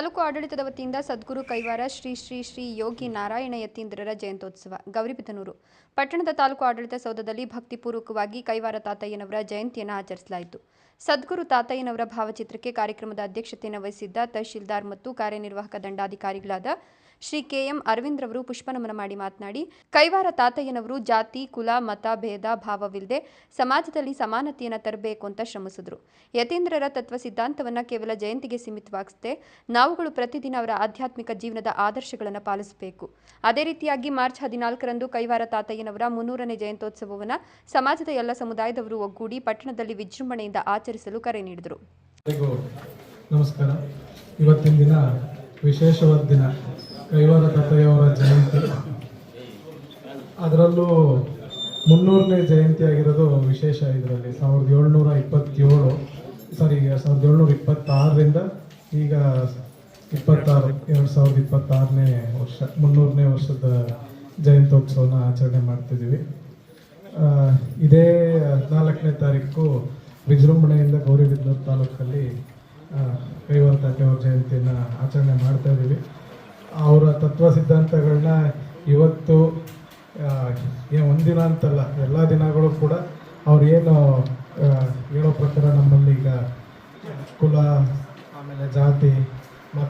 ತಾಲೂಕು ಆಡಳಿತದ ವತಿಯಿಂದ ಸದ್ಗುರು ಕೈವಾರ ಶ್ರೀ ಶ್ರೀ ಶ್ರೀ ಯೋಗಿ ನಾರಾಯಣ ಯತೀಂದ್ರರ ಜಯಂತ್ಯೋತ್ಸವ ಗೌರಿಬಿದನೂರು ಪಟ್ಟಣದ ತಾಲೂಕು ಆಡಳಿತ ಸೌಧದಲ್ಲಿ ಭಕ್ತಿಪೂರ್ವಕವಾಗಿ ಕೈವಾರ ತಾತಯ್ಯನವರ ಜಯಂತಿಯನ್ನು ಆಚರಿಸಲಾಯಿತು. ಸದ್ಗುರು ತಾತಯ್ಯನವರ ಭಾವಚಿತ್ರಕ್ಕೆ ಕಾರ್ಯಕ್ರಮದ ಅಧ್ಯಕ್ಷತೆಯನ್ನು ವಹಿಸಿದ್ದ ತಹಶೀಲ್ದಾರ್ ಮತ್ತು ಕಾರ್ಯನಿರ್ವಾಹಕ ದಂಡಾಧಿಕಾರಿಗಳಾದ ಶ್ರೀ ಕೆ.ಎಂ. ಅರವಿಂದ್ ರವರು ಪುಷ್ಪನಮನ ಮಾಡಿ ಮಾತನಾಡಿ, ಕೈವಾರ ತಾತಯ್ಯನವರು ಜಾತಿ, ಕುಲ, ಮತ, ಭೇದ ಭಾವವಿಲ್ಲದೆ ಸಮಾಜದಲ್ಲಿ ಸಮಾನತೆಯನ್ನು ತರಬೇಕು ಅಂತ ಶ್ರಮಿಸಿದರು. ಯತೀಂದ್ರರ ತತ್ವ ಸಿದ್ಧಾಂತವನ್ನು ಕೇವಲ ಜಯಂತಿಗೆ ಸೀಮಿತವಾಗಿಸದೆ ನಾವುಗಳು ಪ್ರತಿದಿನ ಅವರ ಆಧ್ಯಾತ್ಮಿಕ ಜೀವನದ ಆದರ್ಶಗಳನ್ನು ಪಾಲಿಸಬೇಕು. ಅದೇ ರೀತಿಯಾಗಿ ಮಾರ್ಚ್ 14ರಂದು ಕೈವಾರ ತಾತಯ್ಯನವರ 300ನೇ ಜಯಂತ್ಯೋತ್ಸವವನ್ನು ಸಮಾಜದ ಎಲ್ಲ ಸಮುದಾಯದವರು ಒಗ್ಗೂಡಿ ಪಟ್ಟಣದಲ್ಲಿ ವಿಜೃಂಭಣೆಯಿಂದ ಆಚರಿಸಲು ಕರೆ ನೀಡಿದರು. ನಮಸ್ಕಾರ. ಇವತ್ತಿನ ದಿನ ವಿಶೇಷವಾದ ದಿನ, ಕೈವಾರ ತಾತಯ್ಯವರ ಜಯಂತಿ. ಅದರಲ್ಲೂ 300ನೇ ಜಯಂತಿ ಆಗಿರೋದು ವಿಶೇಷ. ಇದರಲ್ಲಿ 1726ರಿಂದ ಈಗ 2026ನೇ ವರ್ಷ 300ನೇ ವರ್ಷದ ಜಯಂತ್ಯೋತ್ಸವನ ಆಚರಣೆ ಮಾಡ್ತಿದ್ದೀವಿ. ಇದೇ 4ನೇ ತಾರೀಕು ವಿಜೃಂಭಣೆಯಿಂದ ಗೌರಿಬಿದನೂರು ತಾಲೂಕಲ್ಲಿ ಕೈವಾರ ತಾತಯ್ಯವ್ರ ಜಯಂತಿಯನ್ನು ಆಚರಣೆ ಮಾಡ್ತಾ ಇದ್ದೀವಿ. ಅವರ ತತ್ವ ಸಿದ್ಧಾಂತಗಳನ್ನ ಇವತ್ತು ಒಂದಿನ ಅಂತಲ್ಲ, ಎಲ್ಲ ದಿನಗಳು ಕೂಡ ಅವ್ರು ಏನು ಹೇಳೋ ಪ್ರಕಾರ ನಮ್ಮಲ್ಲಿ ಈಗ ಕುಲ, ಆಮೇಲೆ ಜಾತಿ,